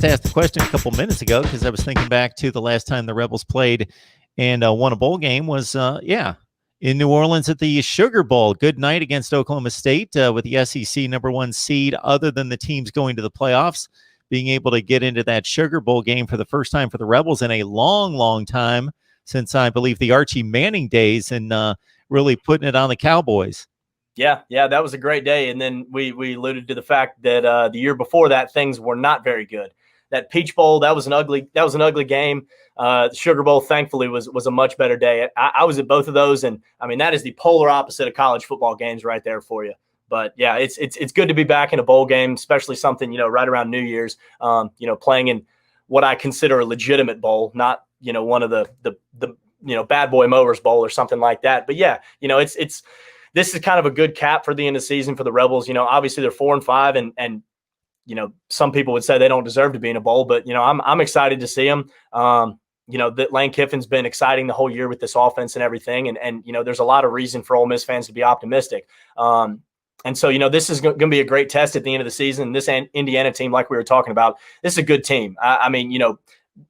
just asked the question a couple minutes ago because I was thinking back to the last time the Rebels played and won a bowl game was, in New Orleans at the Sugar Bowl. Good night against Oklahoma State with the SEC #1 seed, other than the teams going to the playoffs, being able to get into that Sugar Bowl game for the first time for the Rebels in a long, long time since I believe the Archie Manning days, and really putting it on the Cowboys. Yeah, that was a great day. And then we alluded to the fact that the year before that, things were not very good. That Peach Bowl, that was an ugly game. The Sugar Bowl, thankfully, was a much better day. I was at both of those, and I mean that is the polar opposite of college football games right there for you. But yeah, it's good to be back in a bowl game, especially something right around New Year's. Playing in what I consider a legitimate bowl, not one of the Bad Boy Mowers Bowl or something like that. But yeah, this is kind of a good cap for the end of the season for the Rebels. Obviously they're 4-5, and some people would say they don't deserve to be in a bowl, but I'm excited to see them. That Lane Kiffin's been exciting the whole year with this offense and everything, and there's a lot of reason for Ole Miss fans to be optimistic. And so this is going to be a great test at the end of the season. This Indiana team, like we were talking about, this is a good team. I mean,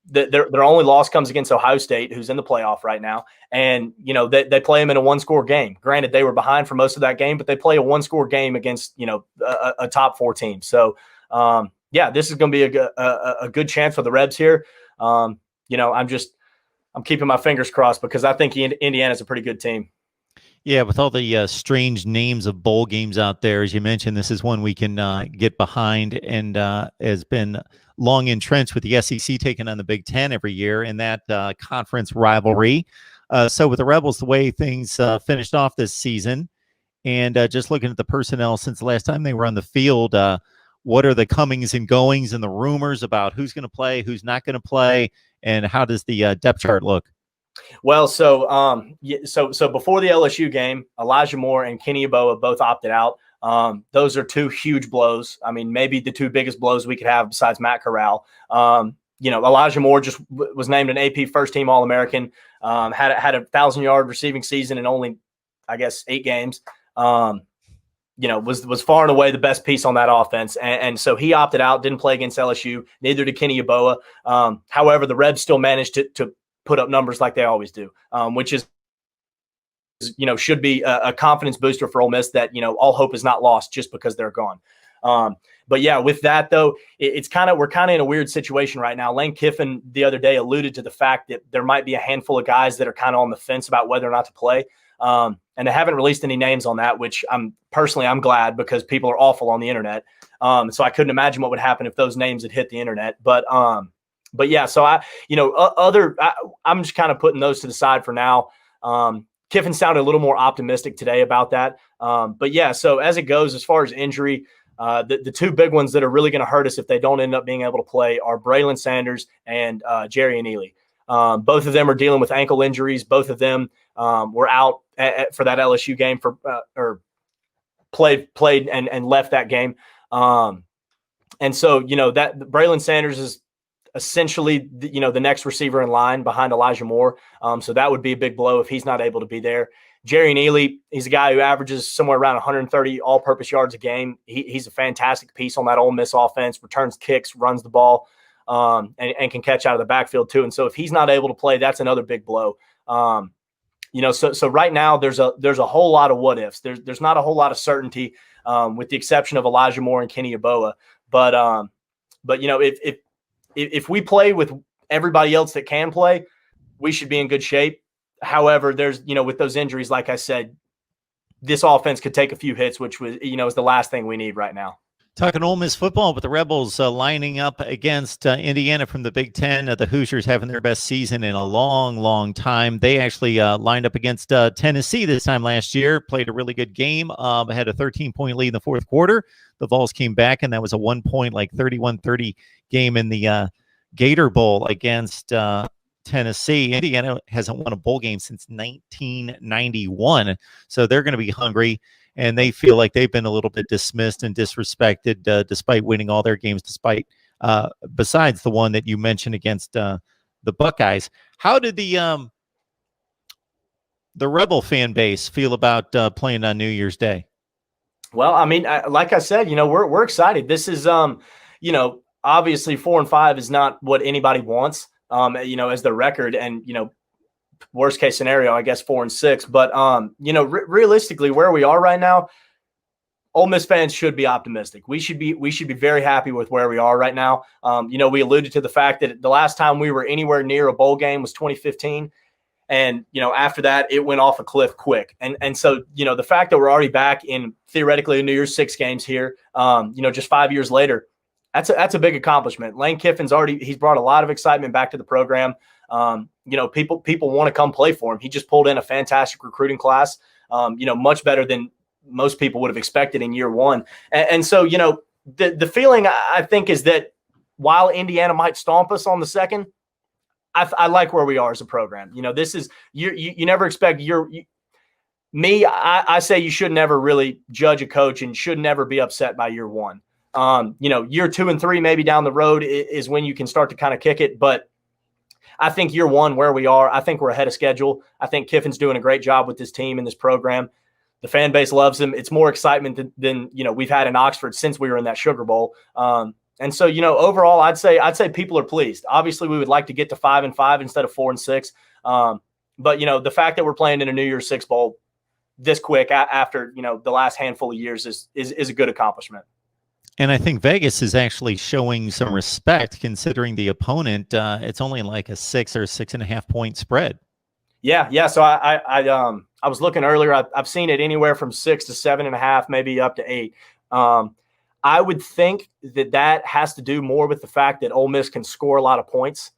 their only loss comes against Ohio State, who's in the playoff right now. And, they play them in a one-score game. Granted, they were behind for most of that game, but they play a one-score game against, a top 4 team. So, this is going to be a good chance for the Rebs here. I'm keeping my fingers crossed because I think Indiana's a pretty good team. Yeah, with all the strange names of bowl games out there, as you mentioned, this is one we can get behind, and has been long entrenched with the SEC taking on the Big Ten every year in that conference rivalry. So with the Rebels, the way things finished off this season, and just looking at the personnel since the last time they were on the field, what are the comings and goings and the rumors about who's going to play, who's not going to play, and how does the depth chart look? Well, so before the LSU game, Elijah Moore and Kenny Yeboah both opted out. Those are 2 huge blows. I mean, maybe the 2 biggest blows we could have besides Matt Corral. Elijah Moore just was named an AP first-team All-American, had a 1,000-yard receiving season in only, I guess, 8 games. Was far and away the best piece on that offense. And so he opted out, didn't play against LSU. Neither did Kenny Yeboah. However, the Rebs still managed to put up numbers like they always do, which is, should be a confidence booster for Ole Miss that, all hope is not lost just because they're gone. But yeah, with that though, we're kind of in a weird situation right now. Lane Kiffin the other day alluded to the fact that there might be a handful of guys that are kind of on the fence about whether or not to play. And they haven't released any names on that, which I'm glad because people are awful on the internet. So I couldn't imagine what would happen if those names had hit the internet. But yeah, so I'm just kind of putting those to the side for now. Kiffin sounded a little more optimistic today about that. But yeah, so as it goes, as far as injury, the 2 big ones that are really going to hurt us if they don't end up being able to play are Braylon Sanders and Jerry and Ely. Both of them are dealing with ankle injuries. Both of them were out for that LSU game or played and left that game. And so, that Braylon Sanders is essentially, the next receiver in line behind Elijah Moore. So that would be a big blow if he's not able to be there. Jerry and Ely, he's a guy who averages somewhere around 130 all-purpose yards a game. He's a fantastic piece on that Ole Miss offense, returns kicks, runs the ball, and can catch out of the backfield too. And so if he's not able to play, that's another big blow. So right now there's a whole lot of what ifs. There's not a whole lot of certainty, with the exception of Elijah Moore and Kenny Yeboah. But if we play with everybody else that can play, we should be in good shape. However, there's, with those injuries, like I said, this offense could take a few hits, which was, is the last thing we need right now. Talking Ole Miss football, with the Rebels lining up against Indiana from the Big Ten, the Hoosiers having their best season in a long, long time. They actually lined up against Tennessee this time last year, played a really good game, had a 13-point lead in the fourth quarter. The Vols came back, and that was a 1-point, 31-30 game in the Gator Bowl against Tennessee. Indiana hasn't won a bowl game since 1991, so they're going to be hungry, and they feel like they've been a little bit dismissed and disrespected despite winning all their games, besides the one that you mentioned against the Buckeyes. How did the Rebel fan base feel about playing on New Year's Day? Well, I mean, like I said, we're excited. This is, obviously 4-5 is not what anybody wants, as their record. And, worst case scenario, I guess 4-6. But, realistically, where we are right now, Ole Miss fans should be optimistic. We should be very happy with where we are right now. We alluded to the fact that the last time we were anywhere near a bowl game was 2015. And, after that, it went off a cliff quick. And so, the fact that we're already back in theoretically a New Year's Six games here, just 5 years later, that's a big accomplishment. Lane Kiffin's he's brought a lot of excitement back to the program. People want to come play for him. He just pulled in a fantastic recruiting class, much better than most people would have expected in year one. And so, the feeling I think is that while Indiana might stomp us on the second, I like where we are as a program. This is you never expect I say you should never really judge a coach and should never be upset by year one. Year 2 and 3, maybe down the road is when you can start to kind of kick it. But I think year one, where we are, I think we're ahead of schedule. I think Kiffin's doing a great job with this team and this program. The fan base loves him. It's more excitement than we've had in Oxford since we were in that Sugar Bowl. And so, overall, I'd say people are pleased. Obviously, we would like to get to 5-5 instead of 4-6. But the fact that we're playing in a New Year's Six bowl this quick after the last handful of years is a good accomplishment. And I think Vegas is actually showing some respect considering the opponent. It's only like a 6 or 6.5 point spread. Yeah. So I was looking earlier. I've seen it anywhere from 6 to 7.5, maybe up to 8. I would think that has to do more with the fact that Ole Miss can score a lot of points.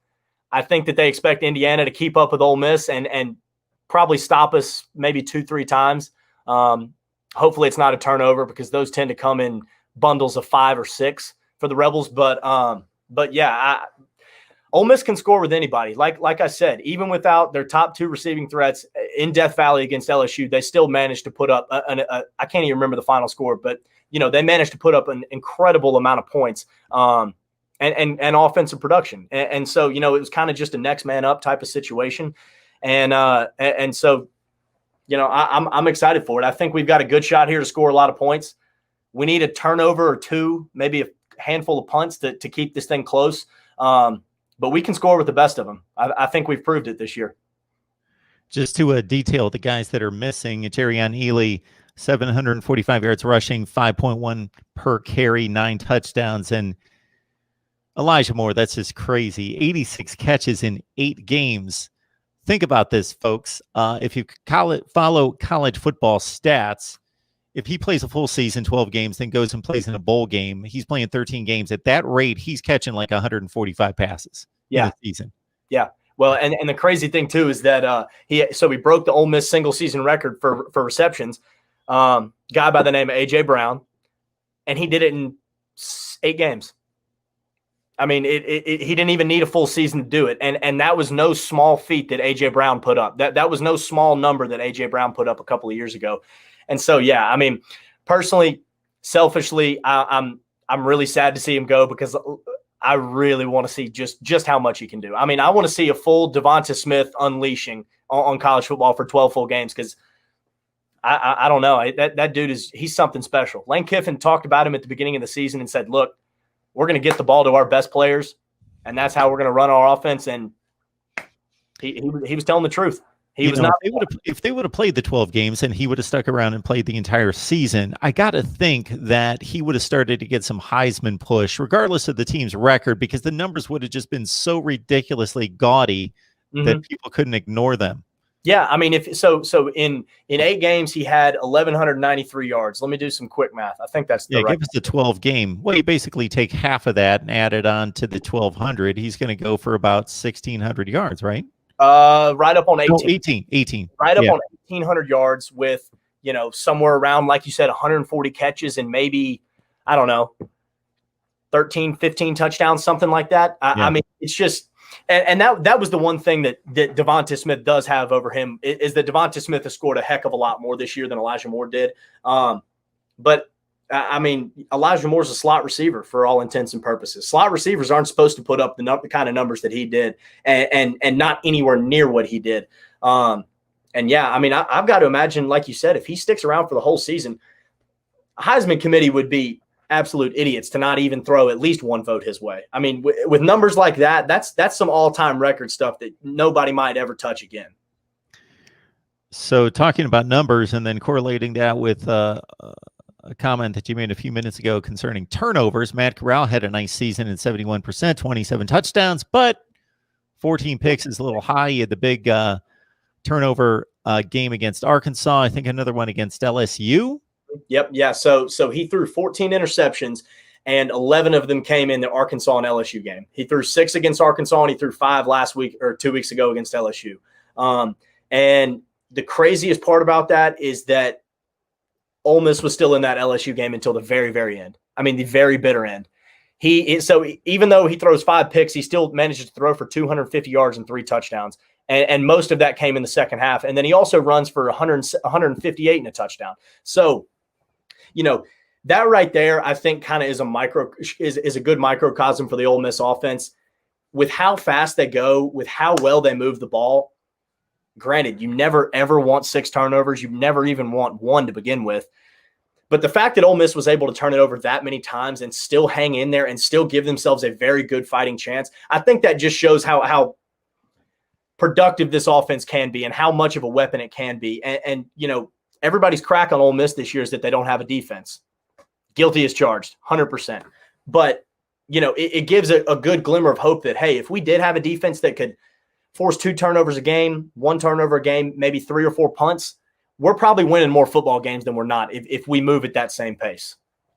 I think that they expect Indiana to keep up with Ole Miss and probably stop us maybe 2-3 times. Hopefully it's not a turnover because those tend to come in bundles of 5 or 6 for the Rebels. But yeah, Ole Miss can score with anybody. Like I said, even without their top 2 receiving threats in Death Valley against LSU, they still managed to put up I can't even remember the final score, but they managed to put up an incredible amount of points and offensive production. And so, it was kind of just a next man up type of situation. And so, I'm excited for it. I think we've got a good shot here to score a lot of points. We need a turnover or 2, maybe a handful of punts to keep this thing close. But we can score with the best of them. I think we've proved it this year. Just to detail the guys that are missing, Terrion Ely, 745 yards rushing, 5.1 per carry, 9 touchdowns. And Elijah Moore, that's just crazy. 86 catches in 8 games. Think about this, folks. If you follow college football stats, if he plays a full season, 12 games, then goes and plays in a bowl game, he's playing 13 games. At that rate, he's catching like 145 passes in a season. Yeah. Well, and the crazy thing, too, is that he broke the Ole Miss single season record for receptions. Guy by the name of A.J. Brown, and he did it in 8 games. I mean, he didn't even need a full season to do it. And that was no small feat that A.J. Brown put up. That was no small number that A.J. Brown put up a couple of years ago. And so, yeah, I mean, personally, selfishly, I'm really sad to see him go because I really want to see just how much he can do. I mean, I want to see a full Devonta Smith unleashing on college football for 12 full games because I don't know. That dude he's something special. Lane Kiffin talked about him at the beginning of the season and said, look, we're going to get the ball to our best players, and that's how we're going to run our offense. And he was telling the truth. If they would have played the 12 games and he would have stuck around and played the entire season, I got to think that he would have started to get some Heisman push, regardless of the team's record, because the numbers would have just been so ridiculously gaudy that people couldn't ignore them. Yeah, I mean, if so in 8 games he had 1,193 yards. Let me do some quick math. I think that's the right. Give us the 12 game. Well, you basically take half of that and add it on to the 1,200. He's going to go for about 1,600 yards, right? Right up on 18. 18. Right up on 1,800 yards with, somewhere around, like you said, 140 catches and maybe, I don't know, 13, 15 touchdowns, something like that. I mean, it's just – and that was the one thing that Devonta Smith does have over him is that Devonta Smith has scored a heck of a lot more this year than Elijah Moore did. But I mean, Elijah Moore's a slot receiver for all intents and purposes. Slot receivers aren't supposed to put up the kind of numbers that he did and not anywhere near what he did. And yeah, I mean, I've got to imagine, like you said, if he sticks around for the whole season, Heisman committee would be absolute idiots to not even throw at least one vote his way. I mean, with numbers like that, that's some all-time record stuff that nobody might ever touch again. So talking about numbers and then correlating that with a comment that you made a few minutes ago concerning turnovers, Matt Corral had a nice season at 71%, 27 touchdowns, but 14 picks is a little high. He had the big turnover game against Arkansas. I think another one against LSU. Yep. Yeah. So he threw 14 interceptions, and 11 of them came in the Arkansas and LSU game. He threw 6 against Arkansas, and he threw 5 last week or 2 weeks ago against LSU. And the craziest part about that is that Ole Miss was still in that LSU game until the very, very end. I mean, the very bitter end. So even though he throws 5 picks, he still manages to throw for 250 yards and 3 touchdowns. And most of that came in the second half. And then he also runs for 158 and a touchdown. So, that right there, I think kind of is a good microcosm for the Ole Miss offense. With how fast they go, with how well they move the ball. Granted, you never, ever want 6 turnovers. You never even want 1 to begin with. But the fact that Ole Miss was able to turn it over that many times and still hang in there and still give themselves a very good fighting chance, I think that just shows how productive this offense can be and how much of a weapon it can be. And everybody's crack on Ole Miss this year is that they don't have a defense. Guilty as charged, 100%. But, it gives a good glimmer of hope that, hey, if we did have a defense that could force 2 turnovers a game, 1 turnover a game, maybe 3 or 4 punts, we're probably winning more football games than we're not if we move at that same pace.